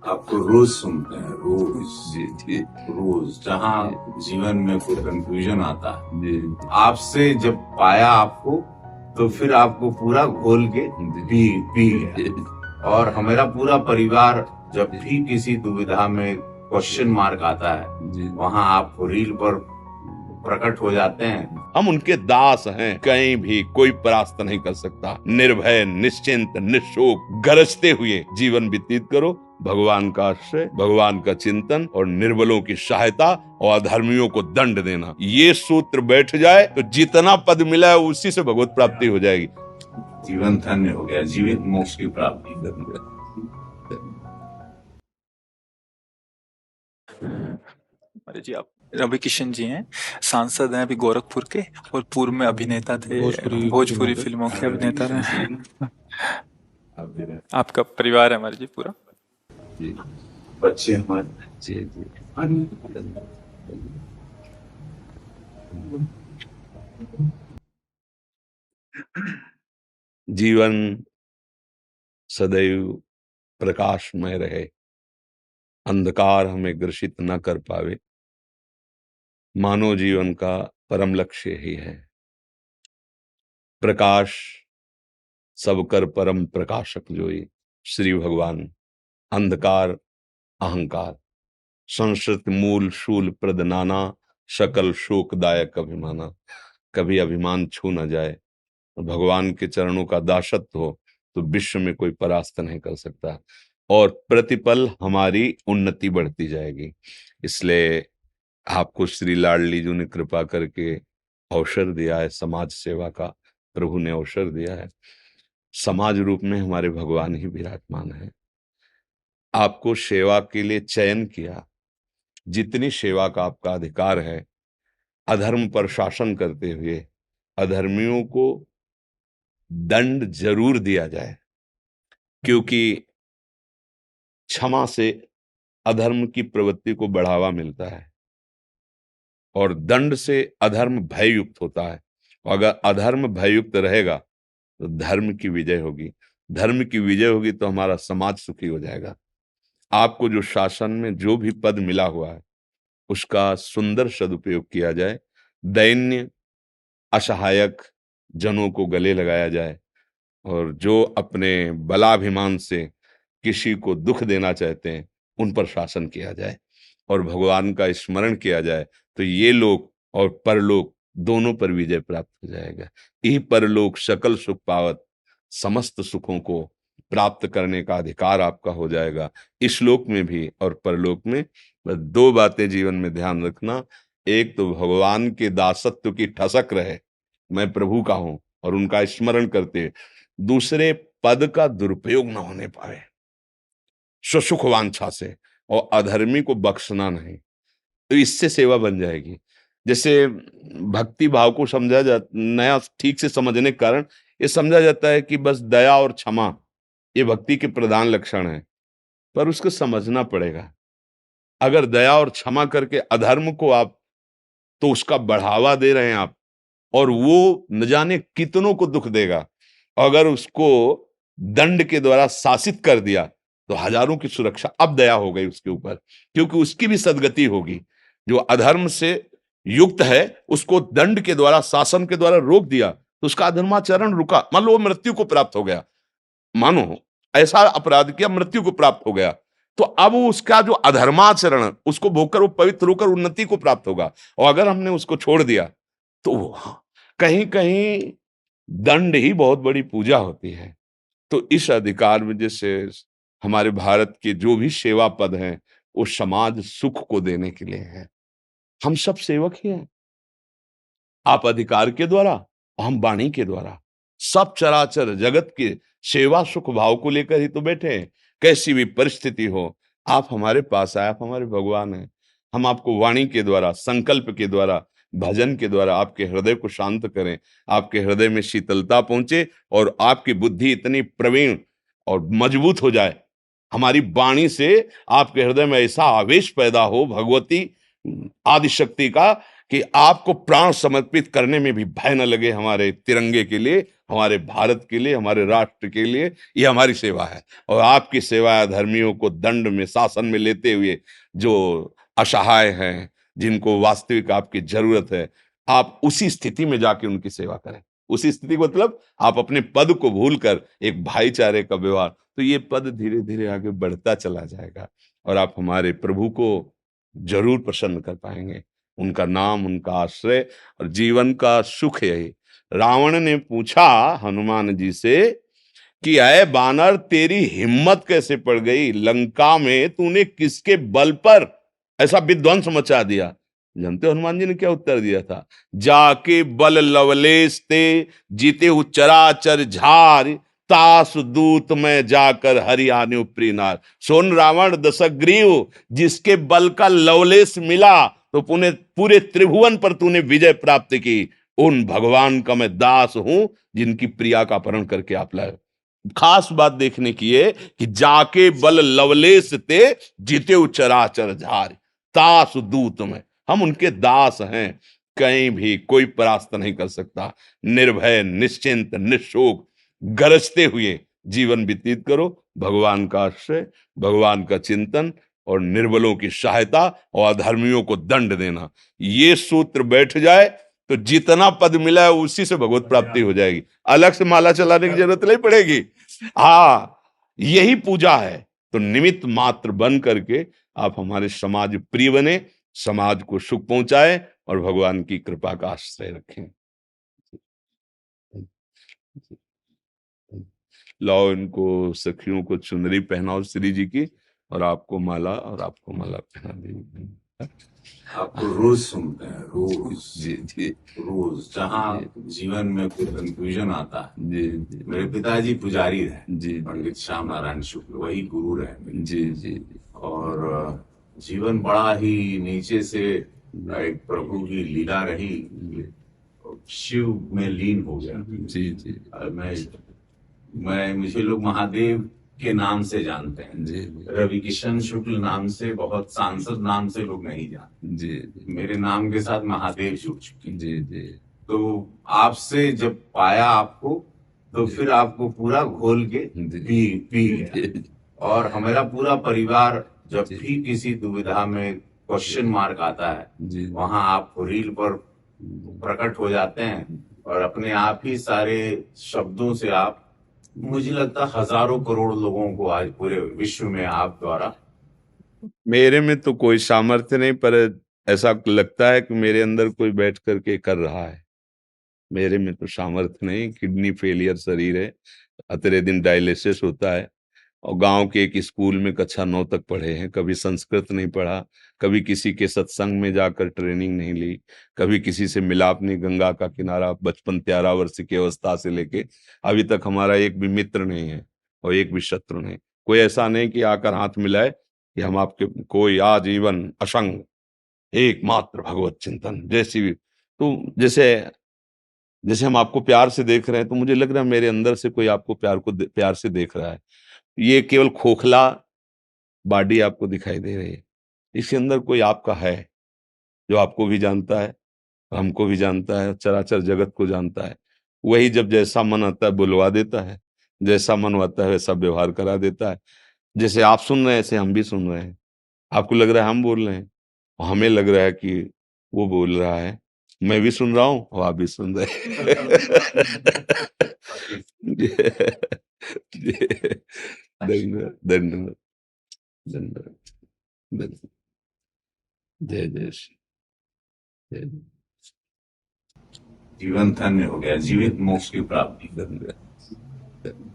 आपको रोज सुनते हैं, रोज जी जी रोज, जहाँ जीवन में कोई कंफ्यूजन आता है, जी आपसे जब पाया आपको, तो फिर आपको पूरा घोल के पी गया। और हमारा पूरा परिवार जब भी किसी दुविधा में क्वेश्चन मार्क आता है, जी वहाँ आप रील पर प्रकट हो जाते हैं। हम उनके दास हैं, कहीं भी कोई परास्त नहीं कर सकता। निर्भय, निश्चिंत, निशोक, गरजते हुए जीवन व्यतीत करो। भगवान का आश्रय, भगवान का चिंतन और निर्बलों की सहायता और अधर्मियों को दंड देना, ये सूत्र बैठ जाए तो जितना पद मिला है उसी से भगवत प्राप्ति हो जाएगी। जीवन धन्य हो गया, जीवित मोक्ष की प्राप्ति। अरे जी, आप रवि किशन जी हैं, सांसद हैं अभी गोरखपुर के, और पूर्व में अभिनेता थे, भोजपुरी फिल्मों के अभिनेता रहे। आपका परिवार है हमारे जी पूरा। जी, बच्चे हमारे। जी जी जीवन सदैव प्रकाशमय रहे, अंधकार हमें ग्रसित न कर पावे। मानव जीवन का परम लक्ष्य ही है प्रकाश सब कर परम प्रकाशक जोई। श्री भगवान अंधकार अहंकार संस्कृत मूल शूल प्रद नाना सकल शोकदायक अभिमाना। कभी अभिमान छू न जाए, भगवान के चरणों का दासत्व हो तो विश्व में कोई परास्त नहीं कर सकता, और प्रतिपल हमारी उन्नति बढ़ती जाएगी। इसलिए आपको श्री लाडली जी ने कृपा करके अवसर दिया है, समाज सेवा का प्रभु ने अवसर दिया है। समाज रूप में हमारे भगवान ही विराजमान है। आपको सेवा के लिए चयन किया, जितनी सेवा का आपका अधिकार है, अधर्म पर शासन करते हुए अधर्मियों को दंड जरूर दिया जाए, क्योंकि क्षमा से अधर्म की प्रवृत्ति को बढ़ावा मिलता है और दंड से अधर्म भययुक्त होता है। अगर अधर्म भययुक्त रहेगा तो धर्म की विजय होगी, धर्म की विजय होगी तो हमारा समाज सुखी हो जाएगा। आपको जो शासन में जो भी पद मिला हुआ है उसका सुंदर सदुपयोग किया जाए, दैन्य असहायक जनों को गले लगाया जाए, और जो अपने बलाभिमान से किसी को दुख देना चाहते हैं उन पर शासन किया जाए और भगवान का स्मरण किया जाए, तो ये लोक और परलोक दोनों पर विजय प्राप्त हो जाएगा। यही परलोक सकल सुख पावत, समस्त सुखों को प्राप्त करने का अधिकार आपका हो जाएगा, इस लोक में भी और परलोक में। बस दो बातें जीवन में ध्यान रखना, एक तो भगवान के दासत्व की ठसक रहे, मैं प्रभु का हूं और उनका स्मरण करते, दूसरे पद का दुरुपयोग न होने पाए स्वसुख वांछा से, और अधर्मी को बख्शना नहीं, तो इससे सेवा बन जाएगी। जैसे भक्ति भाव को समझा जा नया ठीक से समझने के कारण ये समझा जाता है कि बस दया और क्षमा ये भक्ति के प्रधान लक्षण है, पर उसको समझना पड़ेगा। अगर दया और क्षमा करके अधर्म को आप, तो उसका बढ़ावा दे रहे हैं आप, और वो न जाने कितनों को दुख देगा। अगर उसको दंड के द्वारा शासित कर दिया तो हजारों की सुरक्षा अब दया हो गई उसके ऊपर, क्योंकि उसकी भी सदगति होगी। जो अधर्म से युक्त है उसको दंड के द्वारा, शासन के द्वारा रोक दिया तो उसका अधर्माचरण रुका। मान लो वो मृत्यु को प्राप्त हो गया, मानो ऐसा अपराध किया मृत्यु को प्राप्त हो गया, तो अब उसका जो अधर्माचरण उसको भोगकर वो पवित्र होकर उन्नति को प्राप्त होगा। और अगर हमने उसको छोड़ दिया तो कहीं कहीं दंड ही बहुत बड़ी पूजा होती है। तो इस अधिकार में जैसे हमारे भारत के जो भी सेवा पद हैं वो समाज सुख को देने के लिए है। हम सब सेवक ही हैं, आप अधिकार के द्वारा, हम वाणी के द्वारा। सब चराचर जगत के सेवा सुख भाव को लेकर ही तो बैठे हैं। कैसी भी परिस्थिति हो, आप हमारे पास आए, आप हमारे भगवान हैं। हम आपको वाणी के द्वारा, संकल्प के द्वारा, भजन के द्वारा आपके हृदय को शांत करें, आपके हृदय में शीतलता पहुंचे और आपकी बुद्धि इतनी प्रवीण और मजबूत हो जाए, हमारी वाणी से आपके हृदय में ऐसा आवेश पैदा हो भगवती आदि शक्ति का, कि आपको प्राण समर्पित करने में भी भय न लगे हमारे तिरंगे के लिए, हमारे भारत के लिए, हमारे राष्ट्र के लिए। ये हमारी सेवा है। और आपकी सेवा अधर्मियों को दंड में, शासन में लेते हुए, जो असहाय हैं, जिनको वास्तविक आपकी जरूरत है, आप उसी स्थिति में जाके उनकी सेवा करें। उसी स्थिति का मतलब आप अपने पद को भूलकर एक भाईचारे का व्यवहार, तो ये पद धीरे धीरे आगे बढ़ता चला जाएगा और आप हमारे प्रभु को जरूर प्रसन्न कर पाएंगे। उनका नाम, उनका आश्रय और जीवन का सुख यही। रावण ने पूछा हनुमान जी से कि अय बानर, तेरी हिम्मत कैसे पड़ गई? लंका में तूने किसके बल पर ऐसा विध्वंस मचा दिया? जानते हो हनुमान जी ने क्या उत्तर दिया था? जाके बल लवलेश ते, जीते हु चराचर झार, तास दूत में जाकर हरियाणु प्रीनार। सोन रावण दशग्रीव, जिसके बल का लवलेश मिला तो पूरे त्रिभुवन पर तूने विजय प्राप्त की, उन भगवान का मैं दास हूं जिनकी प्रिया का अपहरण करके आप लाए। खास बात देखने की है कि जाके बल लवलेश ते, जीते चराचर झार, तास दूत में। हम उनके दास हैं, कहीं भी कोई परास्त नहीं कर सकता। निर्भय, निश्चिंत, निशोक, गरजते हुए जीवन व्यतीत करो। भगवान का आश्रय, भगवान का चिंतन और निर्बलों की सहायता और अधर्मियों को दंड देना, ये सूत्र बैठ जाए तो जितना पद मिला है उसी से भगवत प्राप्ति हो जाएगी। अलग से माला चलाने की जरूरत नहीं पड़ेगी। हाँ, यही पूजा है। तो निमित्त मात्र बन करके आप हमारे समाज प्रिय बने, समाज को सुख पहुंचाए और भगवान की कृपा का आश्रय रखें। लाओ इनको, सखियों को चुनरी पहनाओ श्री जी की, और आपको माला पहना दी। आपको रोज सुनते हैं, रोज जी जी रोज, जहाँ जीवन में कोई कंफ्यूजन आता है। जी जी। मेरे पिताजी पुजारी रहे जी, पंडित श्याम नारायण शुक्ल, वही गुरु रहे मेरे। जी जी। और जीवन बड़ा ही नीचे से एक प्रभु की लीला रही, शिव में लीन हो गया। जी जी। मुझे लोग महादेव के नाम से जानते हैं जी। रवि किशन शुक्ल नाम से, बहुत सांसद नाम से लोग नहीं जानते। जी। मेरे नाम के साथ महादेव जुड़ चुके। जी जी। तो आपसे जब पाया आपको, तो फिर आपको पूरा घोल के पी गया। और हमारा पूरा परिवार जब भी किसी दुविधा में क्वेश्चन मार्क आता है, वहां आप रील पर प्रकट हो जाते हैं और अपने आप ही सारे शब्दों से आप, मुझे लगता हजारों करोड़ लोगों को आज पूरे विश्व में आप द्वारा। मेरे में तो कोई सामर्थ्य नहीं, पर ऐसा लगता है कि मेरे अंदर कोई बैठ करके कर रहा है। मेरे में तो सामर्थ्य नहीं, किडनी फेलियर शरीर है, अतरे दिन डायलिसिस होता है। और गांव के एक स्कूल में कक्षा 9 तक पढ़े हैं, कभी संस्कृत नहीं पढ़ा, कभी किसी के सत्संग में जाकर ट्रेनिंग नहीं ली, कभी किसी से मिलाप नहीं। गंगा का किनारा, बचपन 13 वर्ष की अवस्था से लेके अभी तक हमारा एक भी मित्र नहीं है और एक भी शत्रु नहीं। कोई ऐसा नहीं कि आकर हाथ मिलाए कि हम आपके, कोई आजीवन असंग एकमात्र भगवत चिंतन। जैसे हम आपको प्यार से देख रहे हैं, तो मुझे लग रहा है मेरे अंदर से कोई आपको प्यार से देख रहा है। ये केवल खोखला बॉडी आपको दिखाई दे रही है, इसके अंदर कोई आपका है जो आपको भी जानता है, हमको भी जानता है, चराचर जगत को जानता है। वही जब जैसा मन आता है बुलवा देता है, जैसा मन आता है वैसा व्यवहार करा देता है। जैसे आप सुन रहे हैं ऐसे हम भी सुन रहे हैं। आपको लग रहा है हम बोल रहे हैं, और हमें लग रहा है कि वो बोल रहा है। मैं भी सुन रहा हूँ और आप भी सुन रहे हैं। धन्यवाद धन्यवाद धन्यवाद धन्यवाद। जय जय श्री जय। जीवन धन्य हो गया, जीवित मोक्ष की प्राप्ति। धन्यवाद।